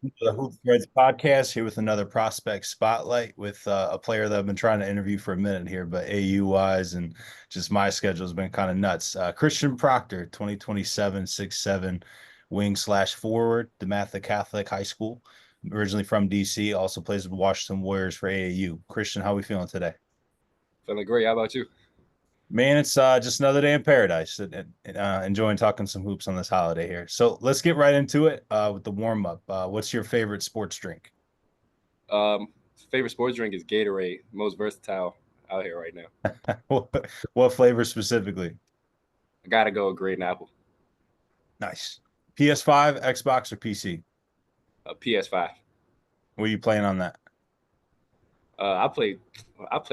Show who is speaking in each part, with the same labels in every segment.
Speaker 1: The Hoop Threads podcast here with another prospect spotlight with a player that I've been trying to interview for a minute here, but AU wise and just my schedule has been kind of nuts. Christian Proctor, 2027, 6'7", wing slash forward, DeMatha Catholic High School, originally from DC, also plays with Washington Warriors for AAU. Christian, how are we feeling today?
Speaker 2: Feeling great. How about you?
Speaker 1: Man, it's just another day in paradise. Enjoying talking some hoops on this holiday here. So let's get right into it with the warm up. What's your favorite sports drink?
Speaker 2: Um, Favorite sports drink is Gatorade. Most versatile out here right now.
Speaker 1: What flavor specifically?
Speaker 2: I gotta go with green apple.
Speaker 1: Nice. PS5, Xbox, or PC?
Speaker 2: PS5.
Speaker 1: What are you playing on that?
Speaker 2: I play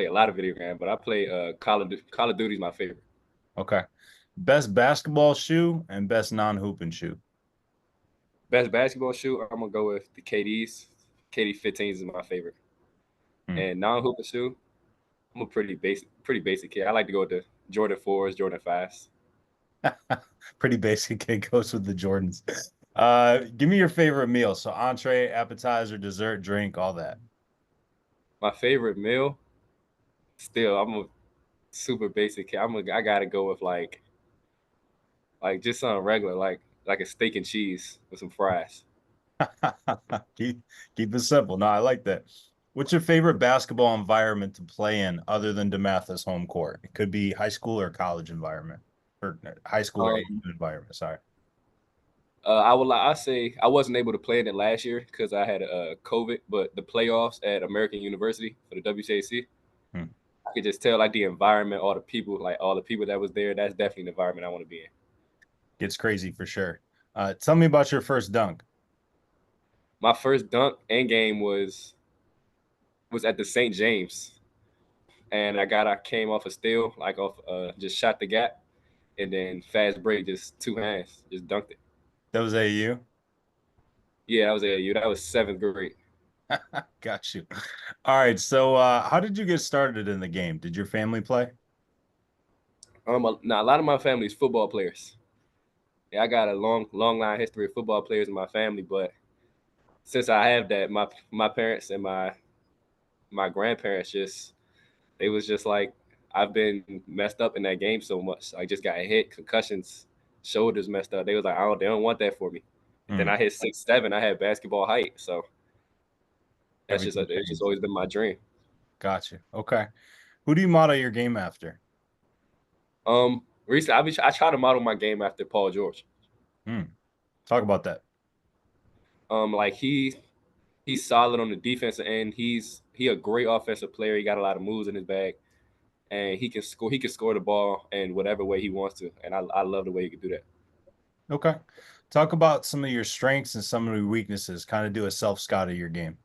Speaker 2: a lot of video games, but I play Call of Duty is my favorite.
Speaker 1: Okay. Best basketball shoe and best non-hooping shoe.
Speaker 2: Best basketball shoe. I'm gonna go with the KDs. KD 15s is my favorite.
Speaker 1: Hmm.
Speaker 2: And non-hooping shoe. I'm a pretty basic kid. I like to go with the Jordan 4s, Jordan 5s.
Speaker 1: Pretty basic. It goes with the Jordans. Give me your favorite meal. So entree, appetizer, dessert, drink, all that.
Speaker 2: My favorite meal. Still, I'm a super basic kid. I gotta go with like just something regular, like a steak and cheese with some fries.
Speaker 1: keep, keep it simple. No, I like that. What's your favorite basketball environment to play in other than DeMatha's home court? It could be high school or college environment, or high school or
Speaker 2: Um,
Speaker 1: AU environment. Sorry.
Speaker 2: I say I wasn't able to play in it last year because I had COVID, but the playoffs at American University for the WCAC,
Speaker 1: Hmm.
Speaker 2: I could just tell like the environment, all the people that was there. That's definitely the environment I want to be in.
Speaker 1: Gets crazy for sure. Tell me about your first dunk.
Speaker 2: My first dunk and game was at the St. James, and I came off a steal, like off just shot the gap, and then fast break, just two hands, just dunked it.
Speaker 1: That was AU.
Speaker 2: Yeah, that was AU. That was seventh grade.
Speaker 1: Got you. All right. So, how did you get started in the game? Did your family play?
Speaker 2: Now a lot of my family is football players. Yeah, I got a long line history of football players in my family, but since I have that, my parents and my grandparents just they was just like I've been messed up in that game so much. I just got hit, concussions, shoulders messed up. They was like, they don't want that for me. And then
Speaker 1: Hmm.
Speaker 2: I hit 6'7". I had basketball height, so
Speaker 1: Everything
Speaker 2: it's just
Speaker 1: changed.
Speaker 2: always been my dream.
Speaker 1: Got you. Okay. Who do you model your game after?
Speaker 2: Recently I try to model my game after Paul George.
Speaker 1: Hmm. Talk about that.
Speaker 2: Like he's solid on the defensive end. He a great offensive player. He got a lot of moves in his bag, and he can score. He can score the ball in whatever way he wants to, and I love the way he can do that.
Speaker 1: Okay. Talk about some of your strengths and some of your weaknesses. Kind of do a self-scout of your game.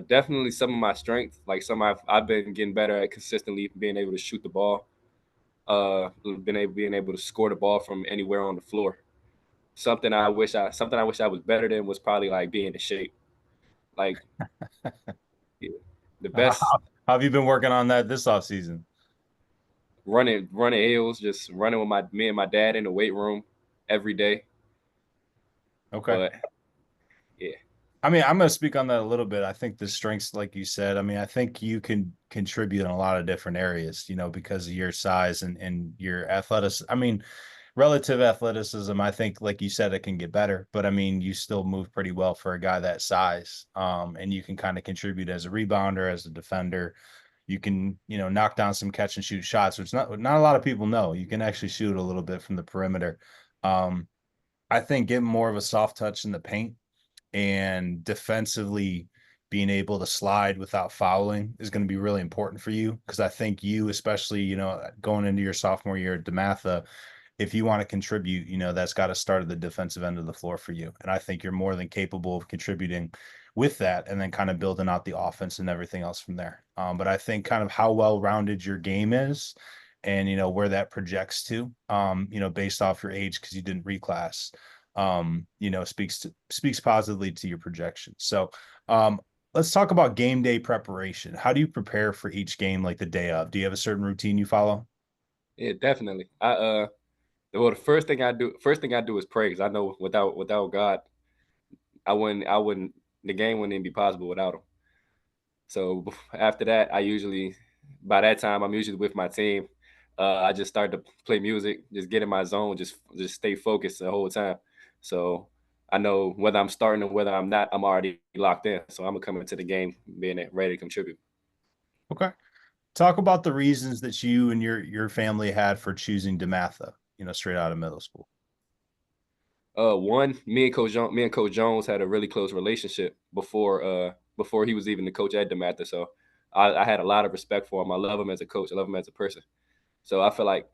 Speaker 2: Definitely some of my strengths, like some I've been getting better at consistently being able to shoot the ball. Being able to score the ball from anywhere on the floor. Something I wish I was better than was probably like being in shape. Like yeah, the
Speaker 1: How,
Speaker 2: best
Speaker 1: how have you been working on that this off season?
Speaker 2: running hills, just running with my me and my dad in the weight room every day.
Speaker 1: Okay.
Speaker 2: But yeah,
Speaker 1: I mean, I'm going to speak on that a little bit. I think the strengths, like you said, I mean, I think you can contribute in a lot of different areas, because of your size and your athleticism. I mean, relative athleticism, I think, like you said, it can get better, but I mean, you still move pretty well for a guy that size. And you can kind of contribute as a rebounder, as a defender. You can, knock down some catch and shoot shots, which not a lot of people know. You can actually shoot a little bit from the perimeter. Um, I think getting more of a soft touch in the paint and defensively being able to slide without fouling is going to be really important for you because I think you, especially, going into your sophomore year at DeMatha, if you want to contribute, that's got to start at the defensive end of the floor for you. And I think you're more than capable of contributing with that and then kind of building out the offense and everything else from there. But I think kind of how well rounded your game is and, where that projects to, based off your age because you didn't reclass speaks positively to your projection. So let's talk about game day preparation. How do you prepare for each game like the day of? Do you have a certain routine you follow?
Speaker 2: yeah, definitely. The first thing I do is pray because I know without God, I wouldn't the game wouldn't even be possible without him. So after that, by that time I'm usually with my team. I just start to play music, just get in my zone, just stay focused the whole time. So I know whether I'm starting or whether I'm not, I'm already locked in. So I'm gonna come into the game being ready to contribute.
Speaker 1: Okay. Talk about the reasons that you and your family had for choosing DeMatha, straight out of middle school.
Speaker 2: One, me and Coach Jones had a really close relationship before he was even the coach at DeMatha. So I had a lot of respect for him. I love him as a coach. I love him as a person. So I feel like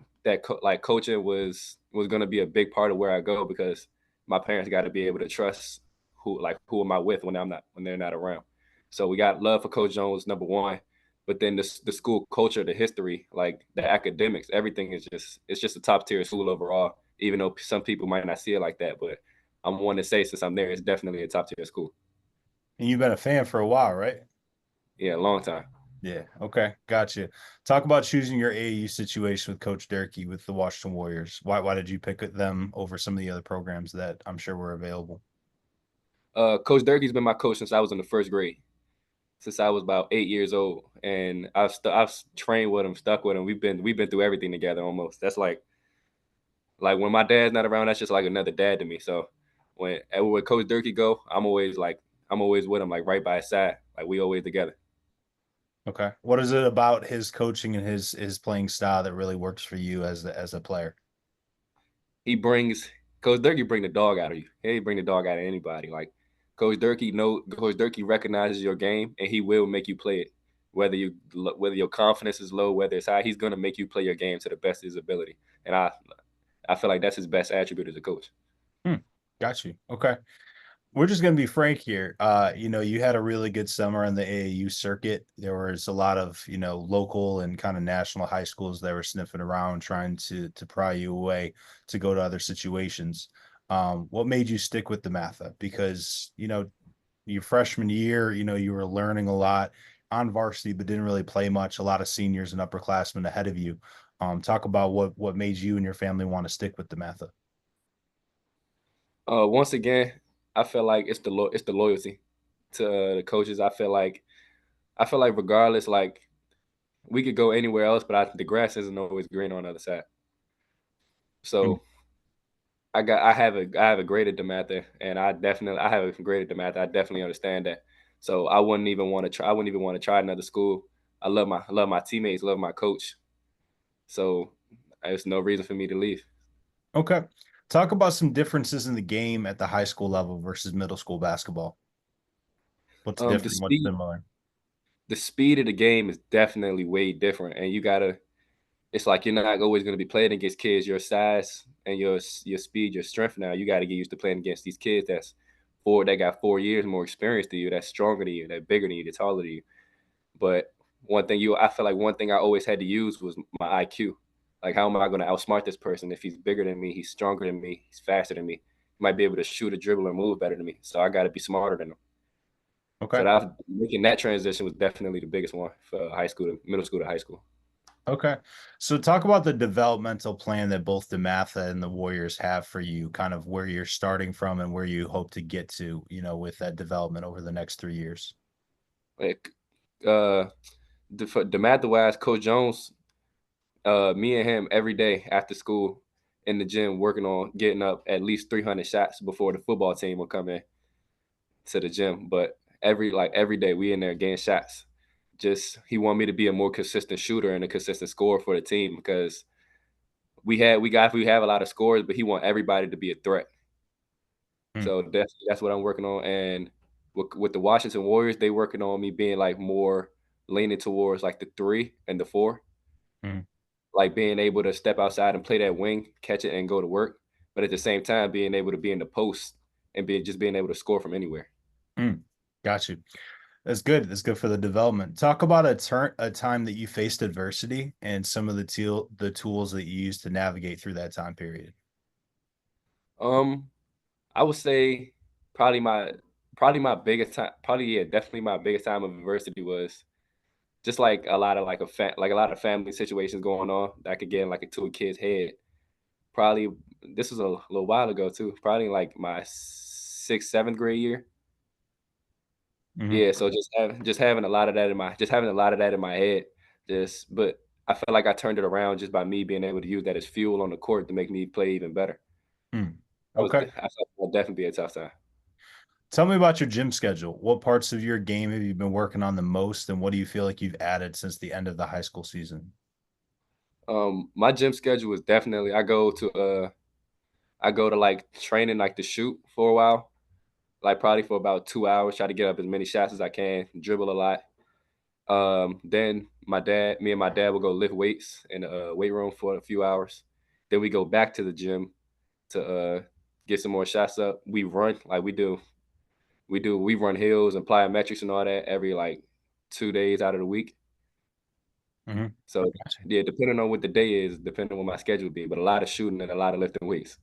Speaker 2: like coaching was going to be a big part of where I go because my parents got to be able to trust who am I with when they're not around. So we got love for Coach Jones, number one, but then the school culture, the history, like the academics, everything is just a top tier school overall. Even though some people might not see it like that, but I'm one to say since I'm there, it's definitely a top tier school.
Speaker 1: And you've been a fan for a while, right?
Speaker 2: Yeah, long time.
Speaker 1: Yeah. Okay. Gotcha. Talk about choosing your AAU situation with Coach Durkee with the Washington Warriors. Why did you pick them over some of the other programs that I'm sure were available?
Speaker 2: Coach Durkee's been my coach since I was in the first grade. Since I was about 8 years old, and I've trained with him, stuck with him. We've been through everything together almost. That's like when my dad's not around, that's just like another dad to me. So when Coach Durkee go, I'm always with him, like right by his side, like we always together.
Speaker 1: Okay. What is it about his coaching and his playing style that really works for you as a player?
Speaker 2: He brings Coach Durkee bring the dog out of you. He bring the dog out of anybody. Like Coach Durkee recognizes your game and he will make you play it. Whether your confidence is low, whether it's high, he's gonna make you play your game to the best of his ability. And I feel like that's his best attribute as a coach.
Speaker 1: Hmm. Got you. Okay. We're just going to be frank here. You had a really good summer on the AAU circuit. There was a lot of, local and kind of national high schools that were sniffing around trying to pry you away to go to other situations. What made you stick with the Matha? Because, your freshman year, you were learning a lot on varsity, but didn't really play much. A lot of seniors and upperclassmen ahead of you. Talk about what made you and your family want to stick with the Matha.
Speaker 2: Once again, I feel like it's the loyalty to the coaches. I feel like regardless, like we could go anywhere else, but the grass isn't always green on the other side.
Speaker 1: Hmm.
Speaker 2: So I have a grade at DeMatha, and I have a grade at DeMatha. I definitely understand that. So I wouldn't even want to try another school. I love my teammates, love my coach. So there's no reason for me to leave.
Speaker 1: Okay. Talk about some differences in the game at the high school level versus middle school basketball. What's
Speaker 2: The
Speaker 1: different? What's
Speaker 2: speed
Speaker 1: similar?
Speaker 2: the speed of the game is definitely way different, and you gotta. It's like you're not always going to be playing against kids your size and your speed, your strength. Now you got to get used to playing against these kids that got 4 years more experience than you, that's stronger than you, that bigger than you, that's taller than you. But I feel like one thing I always had to use was my IQ. Like, how am I going to outsmart this person if he's bigger than me, he's stronger than me, he's faster than me, he might be able to shoot a dribble or move better than me. So I got to be smarter than him. So
Speaker 1: Okay.
Speaker 2: making that transition was definitely the biggest one for high school to middle school to high school.
Speaker 1: Okay. So talk about the developmental plan that both the Matha and the Warriors have for you, kind of where you're starting from and where you hope to get to, with that development over the next 3 years.
Speaker 2: Like, uh, for the math wise, Coach Jones, me and him every day after school in the gym working on getting up at least 300 shots before the football team will come in to the gym. But every day we in there getting shots. Just he wanted me to be a more consistent shooter and a consistent scorer for the team because we have a lot of scores, but he want everybody to be a threat.
Speaker 1: Hmm.
Speaker 2: So that's what I'm working on. And with the Washington Warriors, they working on me being like more leaning towards like the three and the four,
Speaker 1: Hmm.
Speaker 2: like being able to step outside and play that wing, catch it, and go to work. But at the same time, being able to be in the post and being able to score from anywhere.
Speaker 1: Hmm. Got you. That's good. That's good for the development. Talk about a time that you faced adversity and some of the tools that you used to navigate through that time period.
Speaker 2: Um, I would say probably my probably my biggest time, probably yeah, definitely my biggest time of adversity was just like a lot of like a lot of family situations going on that could get in like into a kid's head. Probably this was a little while ago too. Probably like my sixth, seventh grade year.
Speaker 1: Hmm.
Speaker 2: Yeah, so just having a lot of that in my just having a lot of that in my head. But I feel like I turned it around just by me being able to use that as fuel on the court to make me play even better.
Speaker 1: Mm.
Speaker 2: I
Speaker 1: Okay.
Speaker 2: felt that'd definitely be a tough time.
Speaker 1: Tell me about your gym schedule. What parts of your game have you been working on the most, and what do you feel like you've added since the end of the high school season?
Speaker 2: My gym schedule is definitely I go to like training like to shoot for a while, like probably for about 2 hours, try to get up as many shots as I can, dribble a lot. Then me and my dad will go lift weights in the weight room for a few hours. Then we go back to the gym to get some more shots up. We run like we run hills and plyometrics and all that every like 2 days out of the week.
Speaker 1: Hmm.
Speaker 2: So yeah, depending on what the day is, depending on what my schedule be, but a lot of shooting and a lot of lifting weights.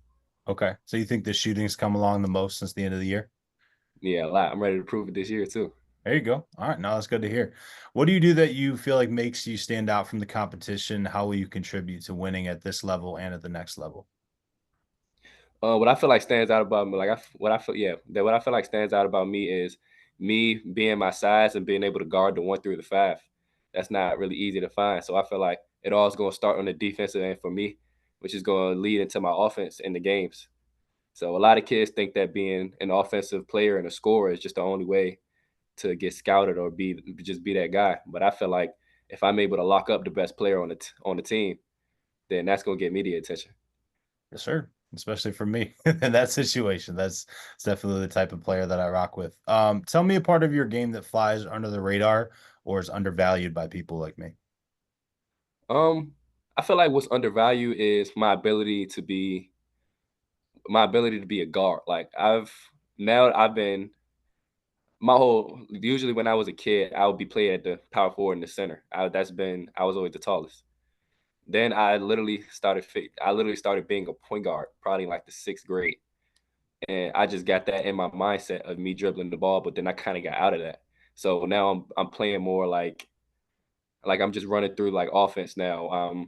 Speaker 1: Okay. So you think the shooting's come along the most since the end of the year?
Speaker 2: Yeah, a lot. I'm ready to prove it this year too.
Speaker 1: There you go. All right. Now that's good to hear. What do you do that you feel like makes you stand out from the competition? How will you contribute to winning at this level and at the next level?
Speaker 2: What I feel like stands out about me, like what I feel, yeah, that what I feel like stands out about me is me being my size and being able to guard the 1 through the 5. That's not really easy to find. So I feel like it all is going to start on the defensive end for me, which is going to lead into my offense in the games. So a lot of kids think that being an offensive player and a scorer is just the only way to get scouted or be that guy. But I feel like if I'm able to lock up the best player on the team, then that's going to get me the attention.
Speaker 1: Yes, sir. Especially for me in that situation. That's definitely the type of player that I rock with. Tell me a part of your game that flies under the radar or is undervalued by people like me.
Speaker 2: Um, I feel like what's undervalued is my ability to be a guard. Like I've been my whole usually when I was a kid, I would be playing at the power forward in the center. I was always the tallest. Then I literally started being a point guard, probably in like the 6th grade. And I just got that in my mindset of me dribbling the ball, but then I kind of got out of that. So now I'm playing more like I'm just running through like offense now.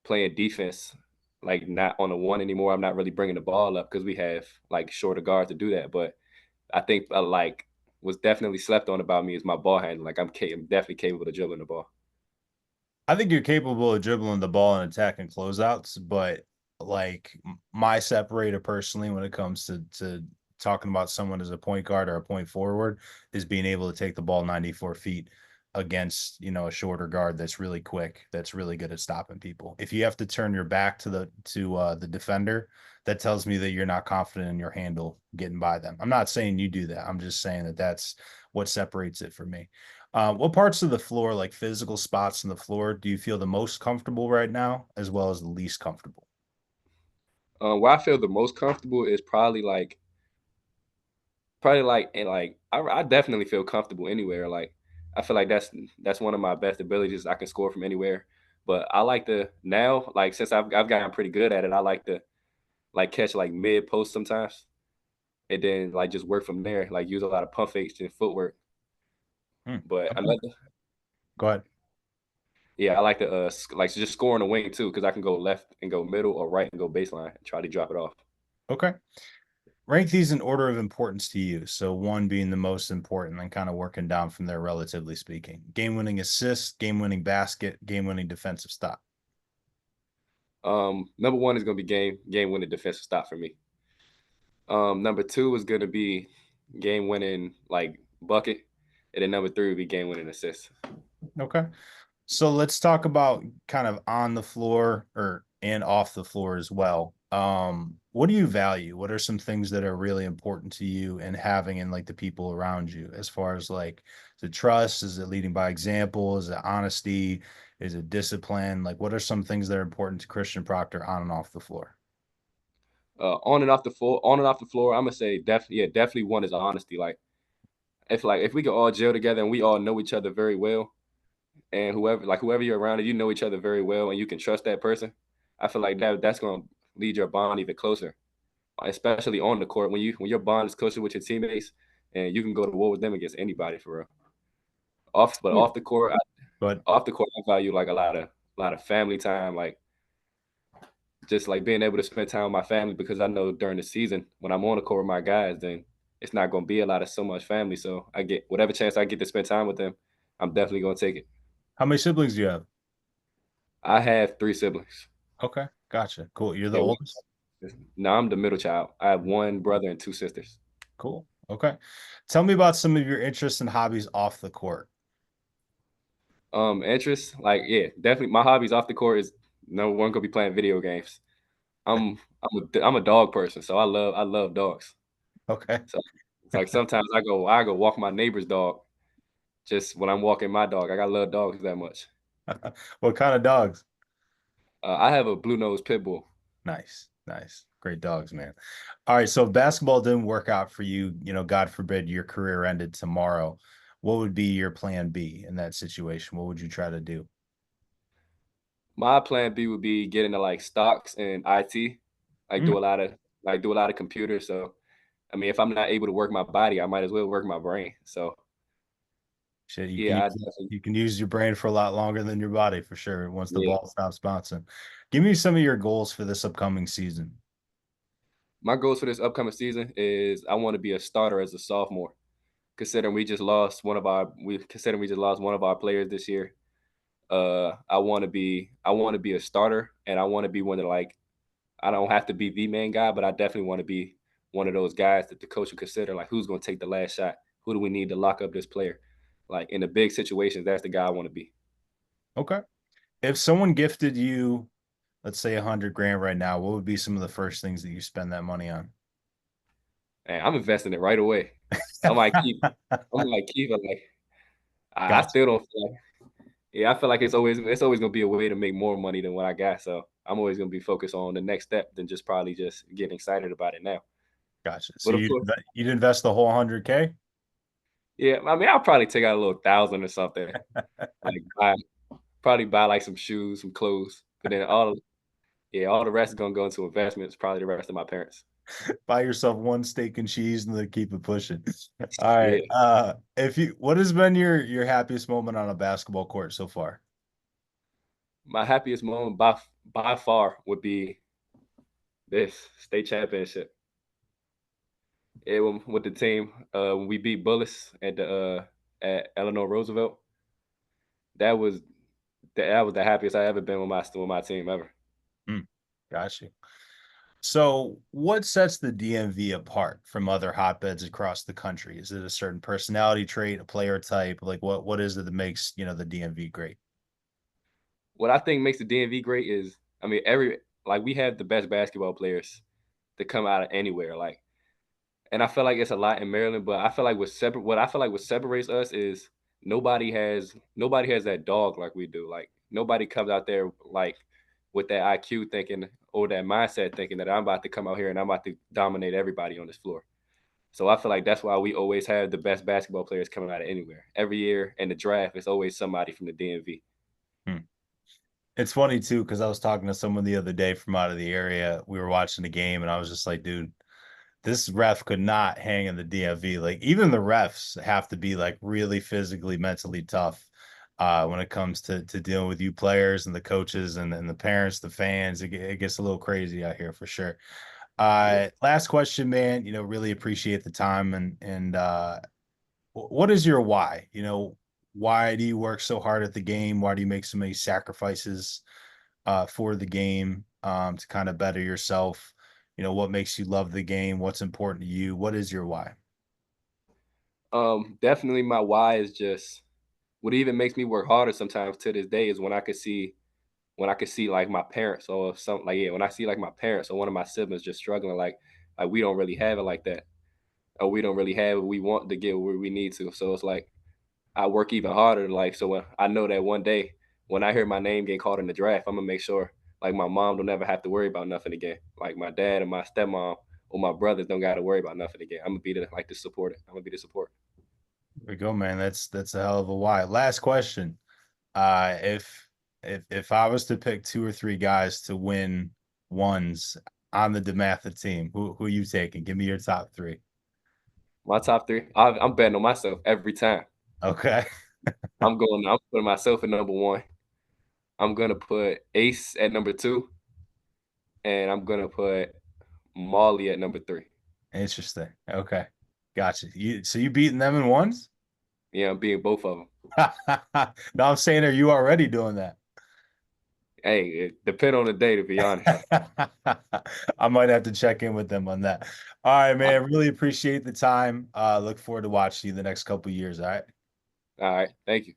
Speaker 2: Playing defense, like not on the one anymore. I'm not really bringing the ball up because we have like shorter guards to do that. But I think like what's definitely slept on about me is my ball handling. Like I'm definitely capable of dribbling the ball.
Speaker 1: I think you're capable of dribbling the ball and attacking closeouts, but like my separator personally, when it comes to talking about someone as a point guard or a point forward, is being able to take the ball 94 feet against a shorter guard that's really quick, that's really good at stopping people. If you have to turn your back to the defender, that tells me that you're not confident in your handle getting by them. I'm not saying you do that. I'm just saying that that's what separates it for me. What parts of the floor, like physical spots on the floor, do you feel the most comfortable right now, as well as the least comfortable?
Speaker 2: Where I feel the most comfortable is probably like and like I definitely feel comfortable anywhere. Like I feel like that's one of my best abilities. I can score from anywhere. But I like to now, like since I've gotten pretty good at it, I like to like catch like mid post sometimes, and then like just work from there. Like use a lot of pump fakes and footwork.
Speaker 1: Hmm.
Speaker 2: But
Speaker 1: Okay.
Speaker 2: another,
Speaker 1: Go ahead.
Speaker 2: yeah, I like to like just score on the wing too because I can go left and go middle or right and go baseline and try to drop it off.
Speaker 1: Okay. Rank these in order of importance to you. So one being the most important, and kind of working down from there, relatively speaking. Game-winning assist, game-winning basket, game-winning defensive stop.
Speaker 2: Number one is gonna be game winning defensive stop for me. Number two is gonna be game winning like bucket, and then number three would be game winning assist.
Speaker 1: Okay. So let's talk about kind of on the floor or and off the floor as well. What do you value? What are some things that are really important to you and having in like the people around you as far as like the trust? Is it leading by example? Is it honesty? Is it discipline? Like what are some things that are important to Christian Proctor on and off the floor?
Speaker 2: On and off the floor, I'm gonna say definitely, yeah, definitely one is honesty. Like if we could all gel together and we all know each other very well, and whoever you're around, and you know each other very well, and you can trust that person, I feel like that's gonna lead your bond even closer, especially on the court when your bond is closer with your teammates, and you can go to war with them against anybody for real. But
Speaker 1: Yeah. But
Speaker 2: off the court, I value like a lot of family time, like just like being able to spend time with my family because I know during the season when I'm on the court with my guys, then it's not gonna be a lot of so much family. So I get whatever chance I get to spend time with them, I'm definitely gonna take it.
Speaker 1: How many siblings do you have?
Speaker 2: I have 3 siblings.
Speaker 1: Okay, gotcha. Cool. You're the
Speaker 2: Yeah,
Speaker 1: oldest?
Speaker 2: no, I'm the middle child. I have one brother and 2 sisters.
Speaker 1: Cool. Okay. Tell me about some of your interests and hobbies off the court.
Speaker 2: Interests, like yeah, definitely my hobbies off the court is number one gonna be playing video games. I'm a dog person, so I love dogs.
Speaker 1: Okay.
Speaker 2: So it's like sometimes I go walk my neighbor's dog just when I'm walking my dog. I love dogs that much.
Speaker 1: What kind of dogs?
Speaker 2: I have a blue nose pit bull.
Speaker 1: Nice. Nice. Great dogs, man. All right. So if basketball didn't work out for you, God forbid your career ended tomorrow. What would be your plan B in that situation? What would you try to do?
Speaker 2: My plan B would be get into like stocks and IT, like
Speaker 1: Mm,
Speaker 2: do a lot of computers. So I mean, if I'm not able to work my body, I might as well work my brain. So
Speaker 1: shit,
Speaker 2: yeah, I definitely
Speaker 1: you can use your brain for a lot longer than your body for sure once the
Speaker 2: yeah.
Speaker 1: ball stops bouncing. Give me some of your goals for this upcoming season.
Speaker 2: My goals for this upcoming season is I want to be a starter as a sophomore. Considering we just lost one of our players this year. I want to be a starter, and I want to be one of like I don't have to be the main guy, but I definitely want to be one of those guys that the coach would consider like who's going to take the last shot. Who do we need to lock up this player? Like in the big situations, that's the guy I want to be.
Speaker 1: Okay. If someone gifted you, let's say 100 grand right now, what would be some of the first things that you spend that money on?
Speaker 2: And I'm investing it right away. I might keep. I'm like keep it. Like I
Speaker 1: Gotcha.
Speaker 2: still don't feel like. Yeah, I feel like it's always gonna be a way to make more money than what I got. So I'm always gonna be focused on the next step than just probably just getting excited about it now.
Speaker 1: Gotcha. So
Speaker 2: But of course,
Speaker 1: you'd invest the whole 100K?
Speaker 2: yeah, I mean I'll probably take out a little thousand or something. Like probably buy like some shoes, some clothes. But then all the rest is gonna go into investments, probably the rest of my parents.
Speaker 1: Buy yourself one steak and cheese and then keep it pushing. All right.
Speaker 2: Yeah.
Speaker 1: If you what has been your happiest moment on a basketball court so far?
Speaker 2: My happiest moment by far would be this state championship. With the team, when we beat Bullis at Eleanor Roosevelt. That was that was the happiest I ever been with my team ever.
Speaker 1: Mm, got you. So, what sets the DMV apart from other hotbeds across the country? Is it a certain personality trait, a player type? Like what is it that makes, the DMV great?
Speaker 2: What I think makes the DMV great is, I mean, we have the best basketball players to come out of anywhere. Like, and I feel like it's a lot in Maryland, but I feel like what separates us is nobody has that dog like we do. Like nobody comes out there like with that IQ thinking or that mindset thinking that I'm about to come out here and I'm about to dominate everybody on this floor. So I feel like that's why we always have the best basketball players coming out of anywhere. Every year in the draft, it's always somebody from the DMV.
Speaker 1: Hmm. It's funny too, because I was talking to someone the other day from out of the area. We were watching the game, and I was just like, dude, this ref could not hang in the DMV. Like even the refs have to be like really physically, mentally tough when it comes to dealing with you players and the coaches and the parents, the fans. It gets a little crazy out here for sure.
Speaker 2: Yeah.
Speaker 1: Last question, man. Really appreciate the time and what is your why? Why do you work so hard at the game? Why do you make so many sacrifices for the game to kind of better yourself? What makes you love the game? What's important to you? What is your why?
Speaker 2: Definitely my why is just what even makes me work harder sometimes to this day is when I could see like my parents or something like yeah, when I see like my parents or one of my siblings just struggling like we don't really have it like that. Or we don't really have what we want to get where we need to. So it's like I work even harder. Like so, when I know that one day when I hear my name getting called in the draft, I'm gonna make sure like my mom don't ever have to worry about nothing again. Like my dad and my stepmom or my brothers don't got to worry about nothing again. I'm gonna be the support. I'm gonna be the support.
Speaker 1: There we go, man. That's a hell of a why. Last question. If I was to pick two or three guys to win ones on the DeMatha team, who are you taking? Give me your top three.
Speaker 2: My top three. I'm betting on myself every time.
Speaker 1: Okay.
Speaker 2: I'm putting myself at number one. I'm gonna put Ace at number two, and I'm gonna put Molly at number three.
Speaker 1: Interesting. Okay. Gotcha. So you beating them in ones?
Speaker 2: Yeah, I'm being both of them.
Speaker 1: No, I'm saying, are you already doing that?
Speaker 2: Hey, it depend on the day, to be honest.
Speaker 1: I might have to check in with them on that. All right,
Speaker 2: All
Speaker 1: man. Really appreciate the time. Look forward to watching you the next couple of years. All right.
Speaker 2: right, thank you.